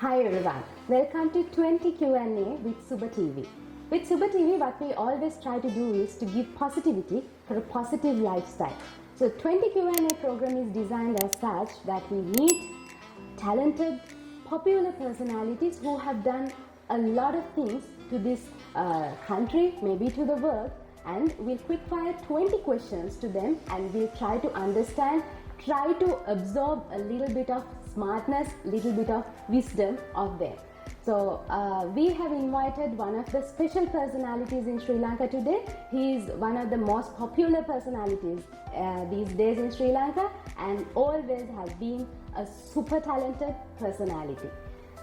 Hi everyone, welcome to 20 Q&A with Suba TV. With Suba TV, what we always try to do is to give positivity for a positive lifestyle. So 20 Q&A program is designed as such that we meet talented, popular personalities who have done a lot of things to this country, maybe to the world, and we'll quick fire 20 questions to them and we'll try to understand, try to absorb a little bit of smartness, little bit of wisdom of them. So we have invited one of the special personalities in Sri Lanka today. He is one of the most popular personalities these days in Sri Lanka and always has been a super talented personality.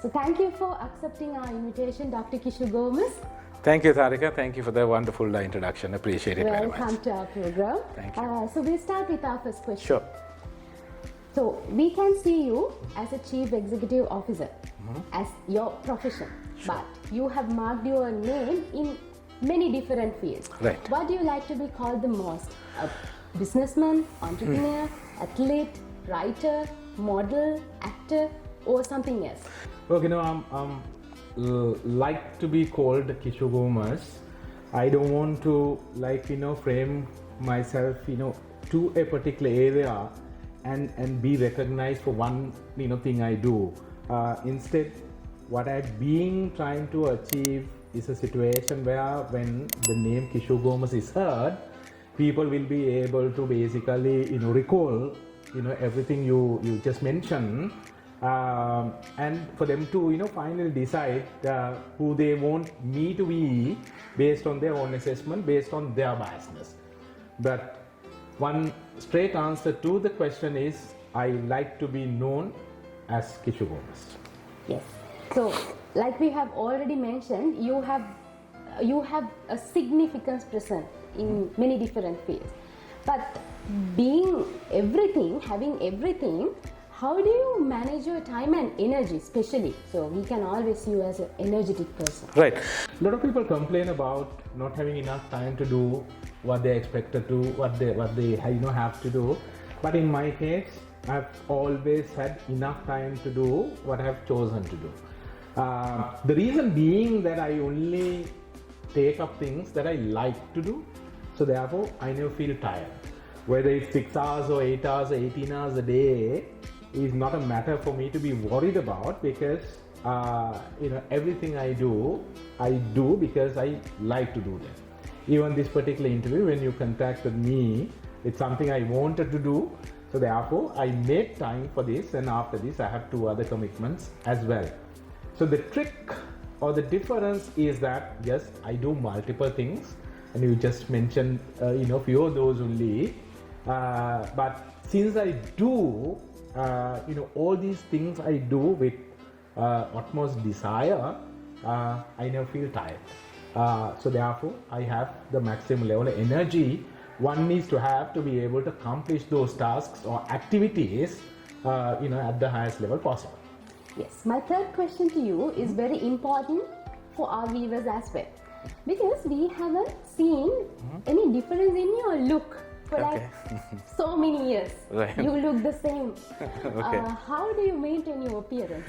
So thank you for accepting our invitation, Dr. Kishu Gomes. Thank you, Tharika. Thank you for the wonderful introduction. Appreciate it very much. Welcome to our program. Thank you. So we'll start with our first question. Sure. So we can see you as a Chief Executive Officer, as your profession, but you have marked your name in many different fields. Right. What do you like to be called the most? A businessman, entrepreneur, athlete, writer, model, actor, or something else? Look, I'm like to be called Kishu Gomes. I don't want to frame myself, to a particular area and be recognized for one thing I do. Instead, what I've been trying to achieve is a situation where when the name Kishu Gomes is heard, people will be able to basically recall everything you just mentioned, and for them to finally decide who they want me to be based on their own assessment, based on their biasness. But one straight answer to the question is, I like to be known as Kishu Gomes. Yes. So, like we have already mentioned, you have a significant presence in many different fields. But being everything, having everything, how do you manage your time and energy, especially? So we can always see you as an energetic person. Right. A lot of people complain about not having enough time to do what they expected to, what they have to do. But in my case, I've always had enough time to do what I've chosen to do. The reason being that I only take up things that I like to do. So therefore, I never feel tired. Whether it's 6 hours or 8 hours or 18 hours a day is not a matter for me to be worried about, because everything I do because I like to do them. Even this particular interview, when you contacted me, it's something I wanted to do. So therefore, I made time for this, and after this, I have 2 other commitments as well. So the trick or the difference is that, yes, I do multiple things, and you just mentioned, few of those only. But since I do, all these things I do with utmost desire, I never feel tired. So therefore, I have the maximum level of energy one needs to have to be able to accomplish those tasks or activities, at the highest level possible. Yes, my third question to you is very important for our viewers as well, because we haven't seen any difference in your look for so many years. Right. You look the same. Okay. How do you maintain your appearance?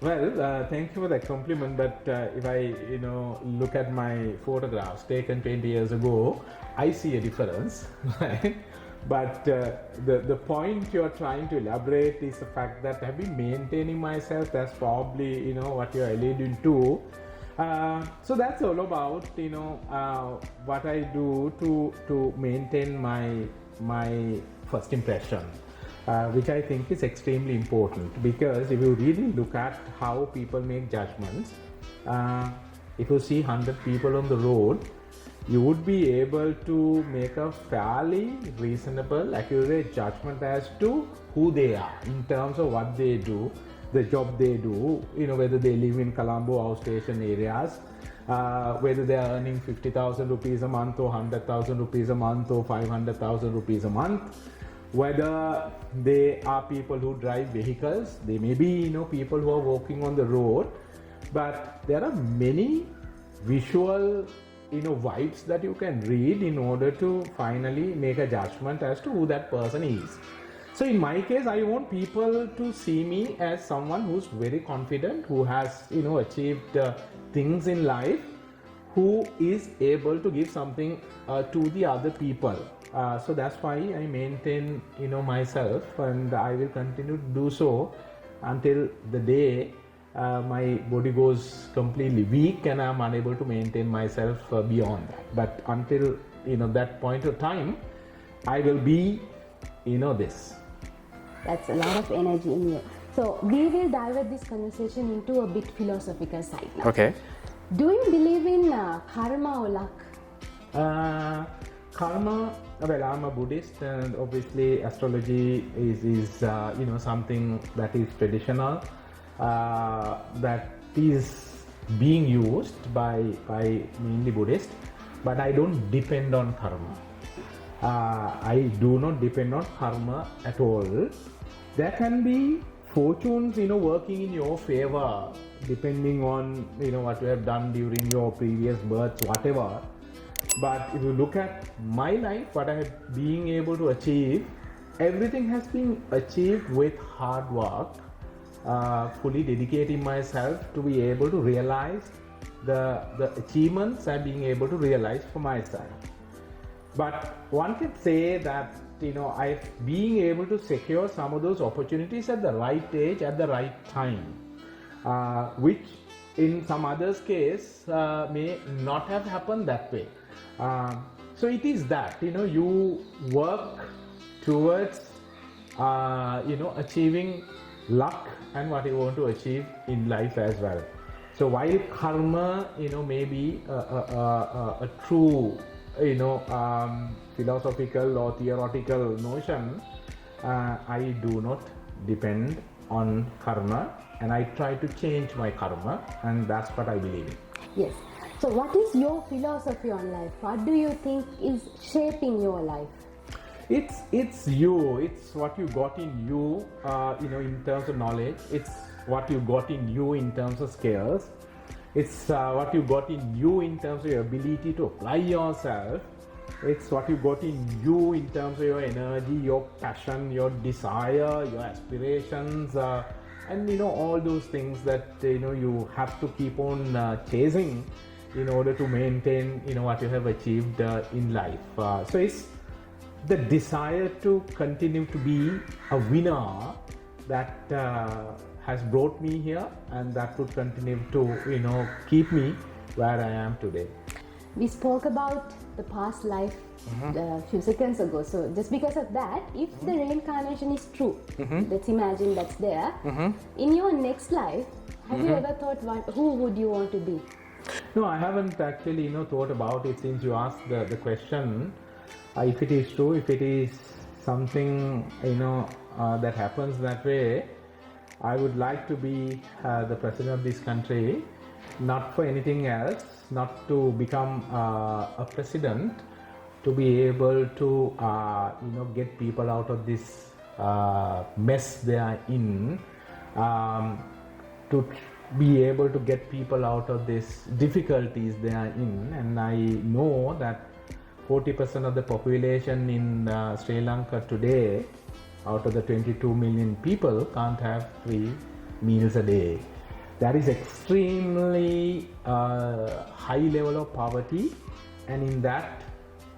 Well, thank you for that compliment, but if I look at my photographs taken 20 years ago, I see a difference, right? But the point you're trying to elaborate is the fact that I've been maintaining myself. That's probably what you're alluding to. So that's all about what I do to maintain my first impression. Which I think is extremely important, because if you really look at how people make judgments, if you see 100 people on the road, you would be able to make a fairly reasonable, accurate judgment as to who they are in terms of what they do, the job they do, whether they live in Colombo outstation areas, whether they are earning 50,000 rupees a month or 100,000 rupees a month or 500,000 rupees a month. Whether they are people who drive vehicles, they may be people who are walking on the road, but there are many visual vibes that you can read in order to finally make a judgment as to who that person is. So in my case, I want people to see me as someone who's very confident, who has achieved things in life, who is able to give something to the other people. So that's why I maintain myself, and I will continue to do so until the day my body goes completely weak and I'm unable to maintain myself beyond that. But until that point of time, I will be this. That's a lot of energy in you. So we will divert this conversation into a bit philosophical side now. Okay. Do you believe in karma or luck? Karma, well, I'm a Buddhist, and obviously astrology is something that is traditional, that is being used by mainly Buddhists, but I don't depend on karma. I do not depend on karma at all. There can be fortunes, working in your favor, depending on what you have done during your previous births, whatever. But if you look at my life, what I have been able to achieve, everything has been achieved with hard work, fully dedicating myself to be able to realize the achievements I'm being able to realize for myself. But one can say that I've been able to secure some of those opportunities at the right age, at the right time, which in some others' case may not have happened that way. So it is that you work towards achieving luck and what you want to achieve in life as well. So while karma may be a true philosophical or theoretical notion, I do not depend on karma, and I try to change my karma, and that's what I believe in. Yes. So what is your philosophy on life? What do you think is shaping your life? It's you. It's what you got in you, in terms of knowledge. It's what you got in you in terms of skills. It's what you got in you in terms of your ability to apply yourself. It's what you got in you in terms of your energy, your passion, your desire, your aspirations, and all those things that you have to keep on chasing in order to maintain what you have achieved in life. So it's the desire to continue to be a winner that has brought me here, and that would continue to keep me where I am today. We spoke about the past life a few seconds ago. So just because of that, if the reincarnation is true, let's imagine that's there. In your next life, have you ever thought who would you want to be? No, I haven't actually thought about it since you asked the question. If it is true, if it is something that happens that way, I would like to be the president of this country, not for anything else, not to become a president, to be able to get people out of this mess they are in, to be able to get people out of these difficulties they are in. And I know that 40% of the population in Sri Lanka today, out of the 22 million people, can't have 3 meals a day. That is extremely high level of poverty, and in that,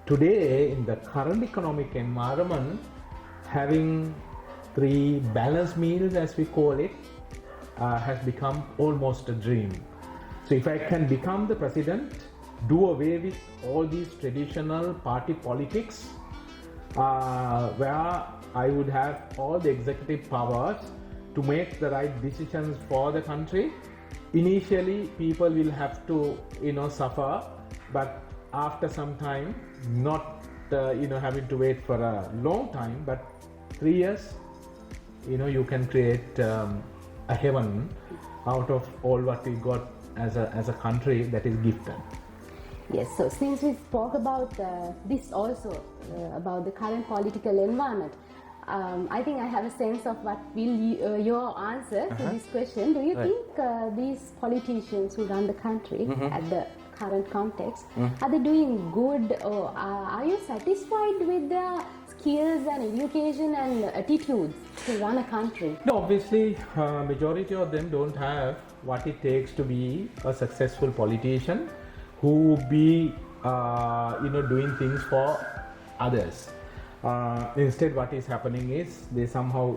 today in the current economic environment, having 3 balanced meals, as we call it, has become almost a dream. So if I can become the president, do away with all these traditional party politics, where I would have all the executive powers to make the right decisions for the country. Initially, people will have to, suffer, but after some time, not, having to wait for a long time, but 3 years, you can create a heaven out of all what we got as a country that is gifted. Yes, so since we spoke about this also, about the current political environment, I think I have a sense of what will your answer to this question. Do you think these politicians who run the country at the current context, are they doing good, or are you satisfied with their skills and education and attitudes to run a country? No, obviously, majority of them don't have what it takes to be a successful politician who be, doing things for others. Instead, what is happening is they somehow,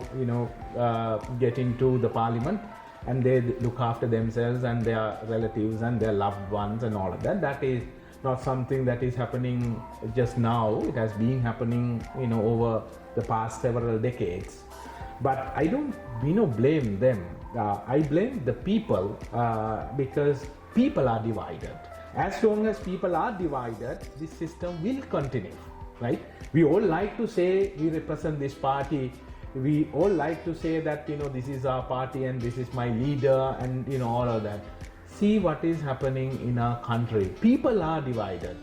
get into the parliament and they look after themselves and their relatives and their loved ones and all of that. That is not something that is happening just now. It has been happening, over the past several decades. But I don't, blame them. I blame the people because people are divided. As long as people are divided, this system will continue, right? We all like to say we represent this party. We all like to say that, this is our party and this is my leader and, all of that. See what is happening in our country. People are divided.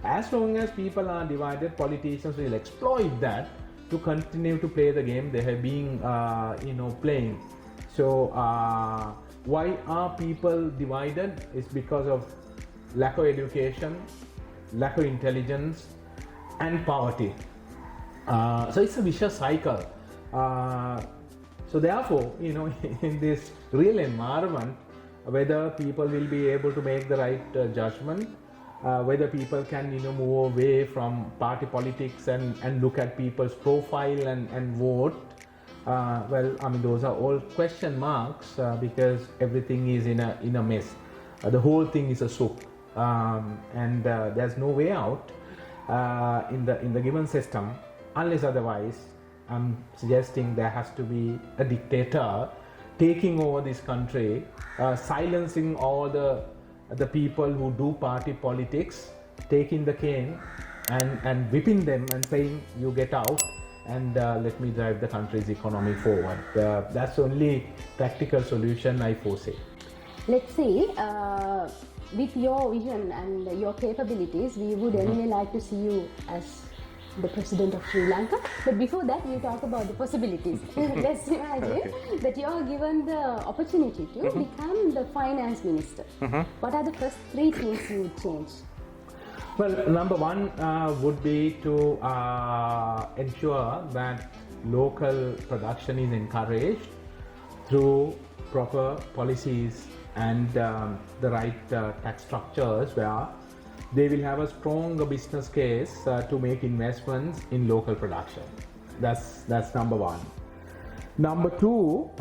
As long as people are divided, politicians will exploit that to continue to play the game they have been, playing. So, why are people divided? It's because of lack of education, lack of intelligence, and poverty. So it's a vicious cycle. So therefore, in this real environment, whether people will be able to make the right judgment, whether people can move away from party politics and look at people's profile and vote, those are all question marks because everything is in a mess. The whole thing is a soup, and there's no way out in the given system unless otherwise. I'm suggesting there has to be a dictator taking over this country, silencing all the people who do party politics, taking the cane and whipping them and saying, you get out and let me drive the country's economy forward. That's the only practical solution I foresee. Let's see, with your vision and your capabilities, we would anyway like to see you as the President of Sri Lanka. But before that, we'll talk about the possibilities. Let's imagine that you are given the opportunity to become the Finance Minister. What are the first 3 things you would change? Well, number one would be to ensure that local production is encouraged through proper policies and the right tax structures where they will have a stronger business case to make investments in local production. That's number one. Number two,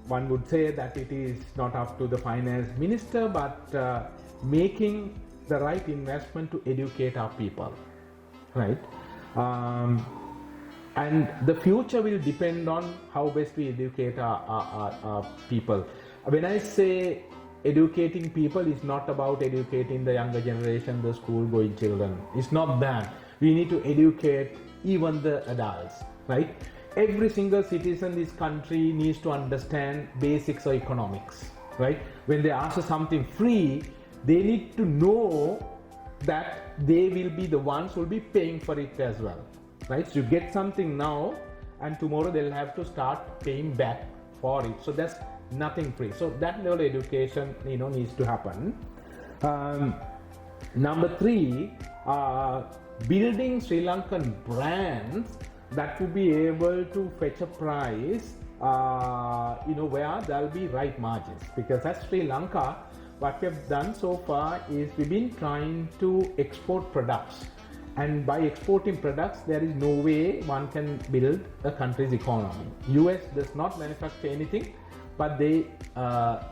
one would say that it is not up to the finance minister, but making the right investment to educate our people, right? And the future will depend on how best we educate our people. When I say educating people, is not about educating the younger generation, the school-going children. It's not that. We need to educate even the adults, right? Every single citizen in this country needs to understand basics of economics, right? When they ask for something free, they need to know that they will be the ones who will be paying for it as well, right? So you get something now, and tomorrow they'll have to start paying back for it. So that's nothing free. So that level of education, needs to happen. Number 3, building Sri Lankan brands that will be able to fetch a price, where there'll be right margins. Because at Sri Lanka, what we have done so far is we've been trying to export products. And by exporting products, there is no way one can build a country's economy. US does not manufacture anything, but they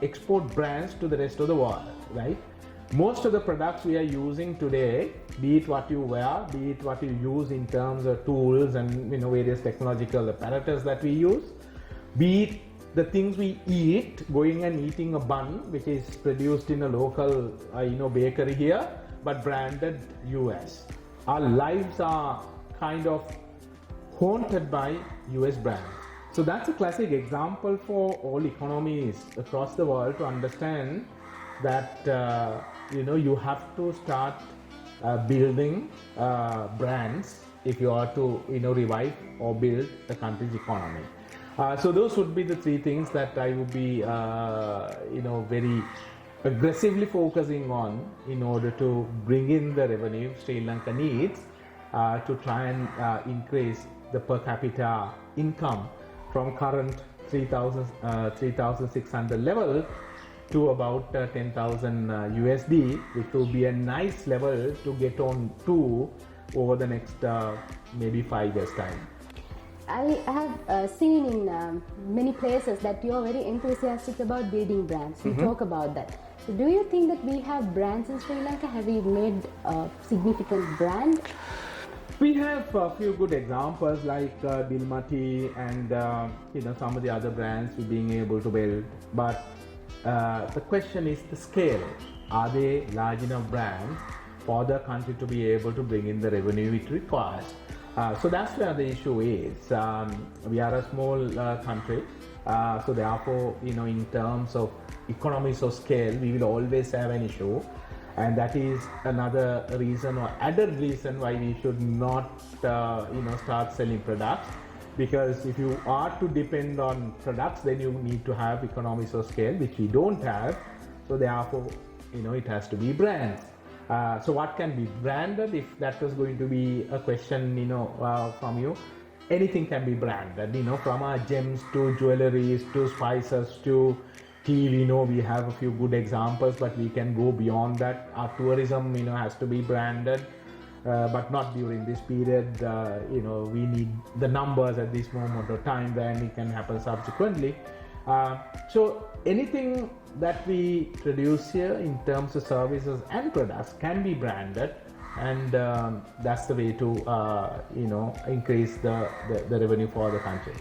export brands to the rest of the world, right? Most of the products we are using today, be it what you wear, be it what you use in terms of tools and various technological apparatus that we use, be it the things we eat, going and eating a bun which is produced in a local bakery here, but branded US. Our lives are kind of haunted by US brands. So that's a classic example for all economies across the world to understand that you have to start building brands if you are to revive or build the country's economy. So those would be the 3 things that I would be very aggressively focusing on in order to bring in the revenue Sri Lanka needs to try and increase the per capita income from current 3,600 level to about 10,000 USD, which will be a nice level to get on to over the next maybe 5 years time. I have seen in many places that you are very enthusiastic about building brands. You talk about that. So do you think that we have brands in Sri Lanka? Have we made a significant brand? We have a few good examples like Dilmati and some of the other brands we're being able to build. But the question is the scale. Are they large enough brands for the country to be able to bring in the revenue it requires? So that's where the issue is. We are a small country, so therefore, in terms of economies of scale, we will always have an issue, and that is another reason or added reason why we should not, start selling products. Because if you are to depend on products, then you need to have economies of scale, which we don't have. So therefore, it has to be brands. So what can be branded? If that was going to be a question, from you, anything can be branded. From our gems to jewelries to spices to tea. We have a few good examples, but we can go beyond that. Our tourism, has to be branded. But not during this period. We need the numbers at this moment of time, then it can happen subsequently. So anything that we produce here in terms of services and products can be branded, and that's the way to increase the revenue for the country.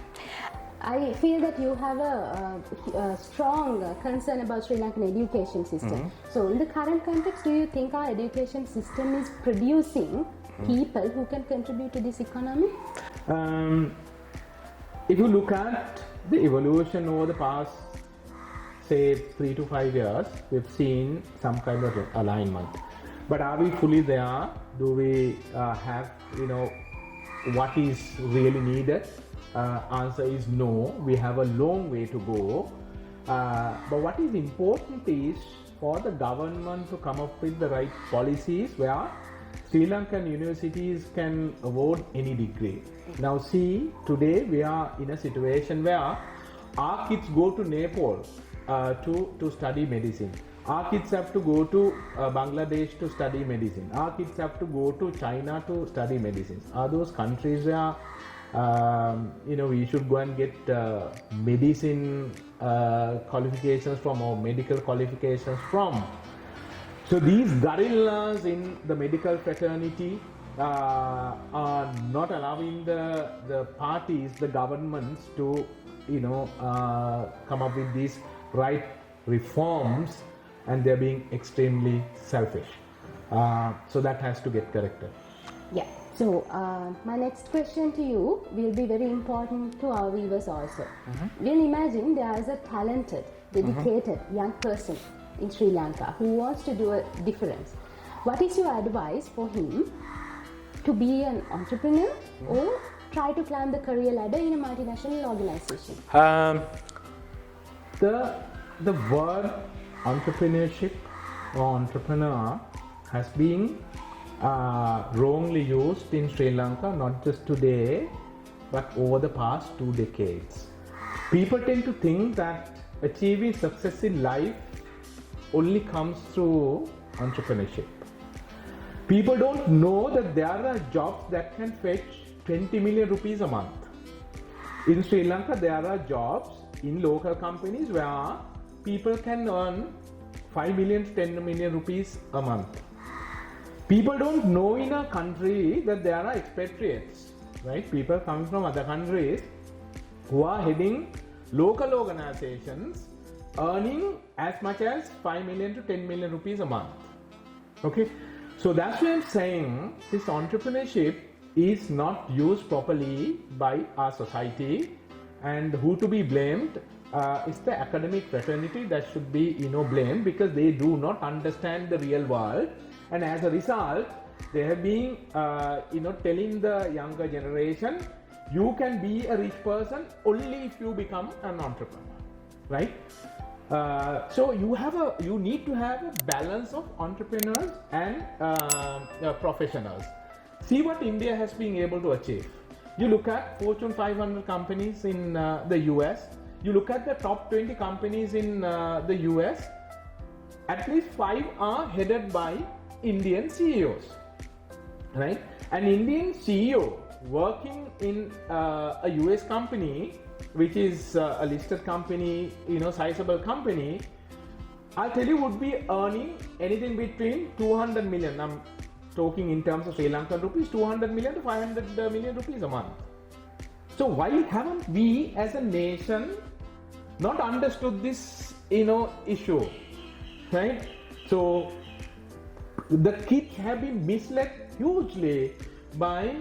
I feel that you have a strong concern about Sri Lankan education system. So in the current context, do you think our education system is producing people who can contribute to this economy? If you look at the evolution over the past, say 3 to 5 years, we've seen some kind of alignment. But are we fully there? Do we have, what is really needed? Answer is no. We have a long way to go. But what is important is for the government to come up with the right policies where Sri Lankan universities can award any degree. Now see, today we are in a situation where our kids go to Nepal to study medicine. Our kids have to go to Bangladesh to study medicine. Our kids have to go to China to study medicine. Are those countries where we should go and get medicine qualifications from, or medical qualifications from? So these guerrillas in the medical fraternity are not allowing the parties, the governments to come up with these right reforms, and they're being extremely selfish. So that has to get corrected. Yeah. So my next question to you will be very important to our viewers also. We'll imagine there is a talented, dedicated young person in Sri Lanka who wants to do a difference. What is your advice for him to be an entrepreneur or try to climb the career ladder in a multinational organization? The word entrepreneurship or entrepreneur has been wrongly used in Sri Lanka, not just today, but over the past 2 decades. People tend to think that achieving success in life only comes through entrepreneurship. People don't know that there are jobs that can fetch 20 million rupees a month. In Sri Lanka, there are jobs in local companies where people can earn 5 million to 10 million rupees a month. People don't know in a country that there are expatriates, right? People coming from other countries who are heading local organizations earning as much as 5 million to 10 million rupees a month. Okay, so that's why I'm saying this entrepreneurship is not used properly by our society, and who to be blamed is the academic fraternity that should be blamed, because they do not understand the real world, and as a result they have been telling the younger generation, you can be a rich person only if you become an entrepreneur, right? So you need to have a balance of entrepreneurs and professionals. see what India has been able to achieve. You look at Fortune 500 companies in the US, you look at the top 20 companies in the US, at least 5 are headed by Indian CEOs, right? An Indian CEO working in a US company, which is a listed company, sizable company, I'll tell you, would be earning anything between 200 million. I'm talking in terms of Sri Lankan rupees, 200 million to 500 million rupees a month. So why haven't we as a nation not understood this, issue, right? So the kids have been misled hugely by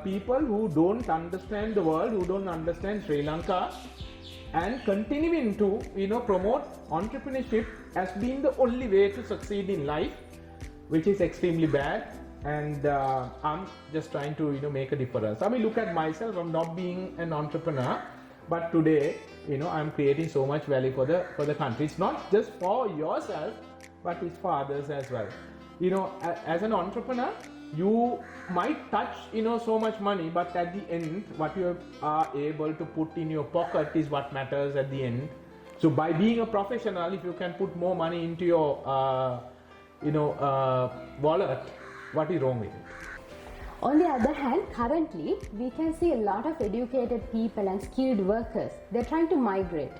people who don't understand the world, who don't understand Sri Lanka, and continuing to promote entrepreneurship as being the only way to succeed in life, which is extremely bad. And I'm just trying to make a difference. I mean, look at myself. I'm not being an entrepreneur, but today I'm creating so much value for the country. It's not just for yourself, but it's for others as well. As an entrepreneur, you might touch so much money, but at the end what you are able to put in your pocket is what matters at the end. So by being a professional, if you can put more money into your wallet, what is wrong with it? On the other hand, currently we can see a lot of educated people and skilled workers. They're trying to migrate.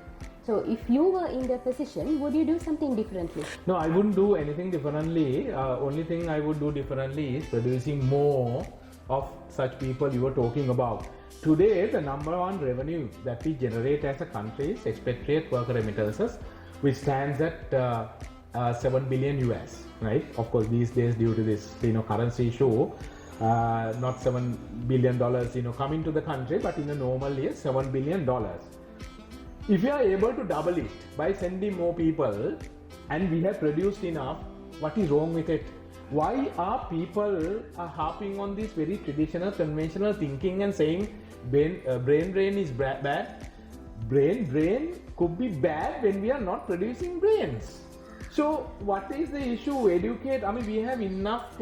So if you were in their position, would you do something differently? No, I wouldn't do anything differently. Only thing I would do differently is producing more of such people you were talking about. Today, the number one revenue that we generate as a country is expatriate worker remittances, which stands at 7 billion US, right? Of course, these days due to this currency issue, not $7 billion coming to the country, but in a normal year, $7 billion. If you are able to double it by sending more people, and we have produced enough, what is wrong with it? Why are people harping on this very traditional, conventional thinking and saying brain is bad? Brain could be bad when we are not producing brains. So what is the issue? Educate. I mean, we have enough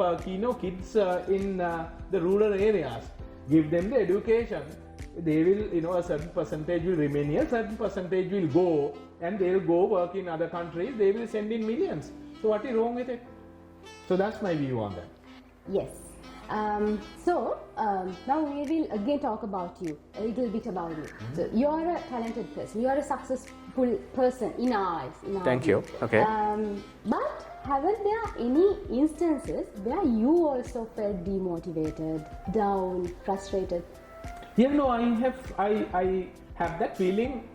kids in the rural areas. Give them the education. They will, a certain percentage will remain here, certain percentage will go, and they will go work in other countries. They will send in millions. So what is wrong with it? So that's my view on that. Yes. Now we will again talk about you, a little bit about you. So you are a talented person, you are a successful person in our eyes. Thank you. Okay. But haven't there any instances where you also felt demotivated, down, frustrated? Yeah, no, I have that feeling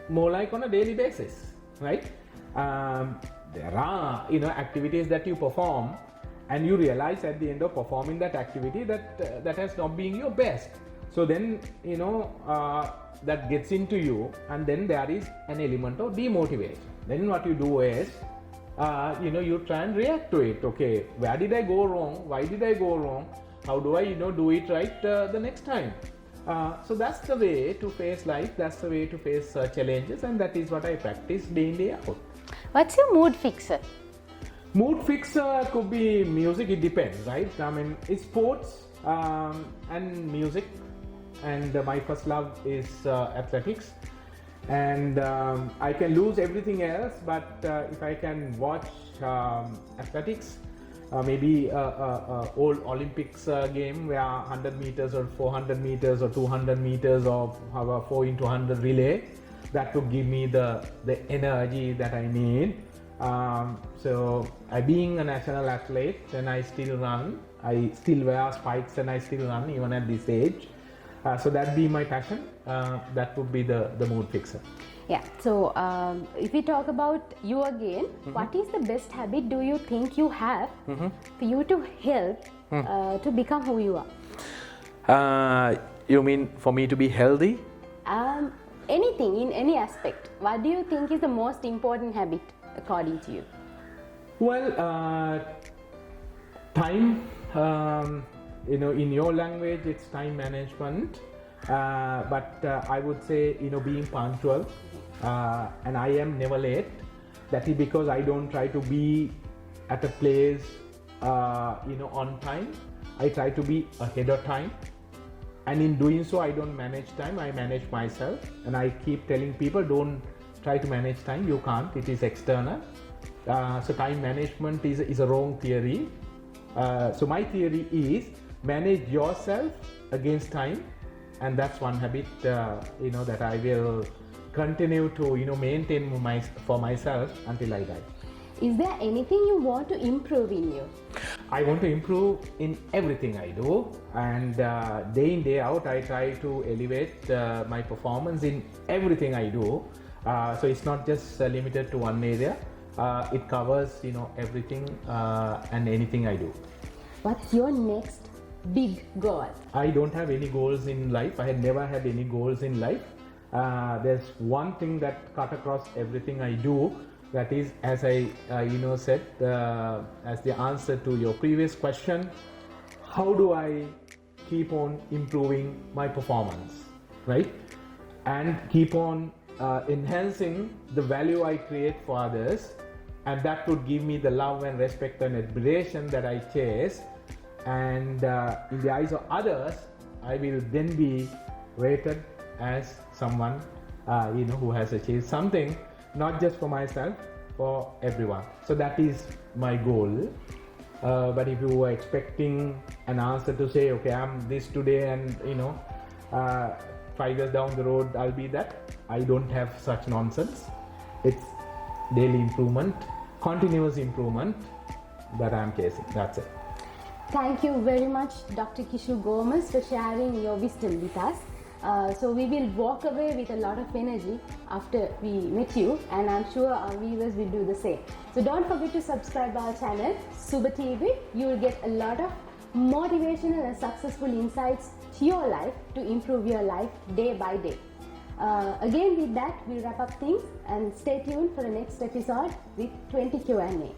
more like on a daily basis, right? There are activities that you perform, and you realize at the end of performing that activity that has not been your best. So then that gets into you, and then there is an element of demotivation. Then what you do is you try and react to it. Okay, where did I go wrong? Why did I go wrong? How do I do it right the next time? So that's the way to face life, that's the way to face challenges, and that is what I practice day in, day out. What's your mood fixer? Mood fixer could be music, it depends, right? I mean, it's sports and music, and my first love is athletics, and I can lose everything else, but if I can watch athletics, maybe old Olympics game where 100 meters or 400 meters or 200 meters or 4x100 relay, that would give me the energy that I need. So being a national athlete, and I still run, I still wear spikes and I still run even at this age. So that'd be my passion. That would be the mood fixer. Yeah, so if we talk about you again, what is the best habit do you think you have for you to help to become who you are? You mean for me to be healthy? Anything, in any aspect. What do you think is the most important habit according to you? Well, time, in your language it's time management, but I would say being punctual, and I am never late. That is because I don't try to be at a place on time. I try to be ahead of time, and in doing so I don't manage time, I manage myself. And I keep telling people, don't try to manage time, you can't, it is external. So time management is a wrong theory. So my theory is manage yourself against time, and that's one habit that I will continue to maintain for myself until I die. Is there anything you want to improve in you? I want to improve in everything I do, and day in, day out, I try to elevate my performance in everything I do. So it's not just limited to one area. It covers everything and anything I do. What's your next big goal? I don't have any goals in life. I had never had any goals in life. There's one thing that cut across everything I do. That is, as I said, as the answer to your previous question, how do I keep on improving my performance, right? And keep on enhancing the value I create for others, and that would give me the love and respect and admiration that I chase. And in the eyes of others, I will then be rated as someone who has achieved something, not just for myself, for everyone. So that is my goal. But if you were expecting an answer to say, okay, I'm this today, and 5 years down the road I'll be that, I don't have such nonsense. It's daily improvement, continuous improvement that I'm chasing. That's it. Thank you very much, Dr. Kishu Gomes, for sharing your wisdom with us. So we will walk away with a lot of energy after we met you, and I'm sure our viewers will do the same. So don't forget to subscribe our channel, Suba TV. You will get a lot of motivational and successful insights to your life to improve your life day by day. Again, with that, we'll wrap up things, and stay tuned for the next episode with 20 Q&A.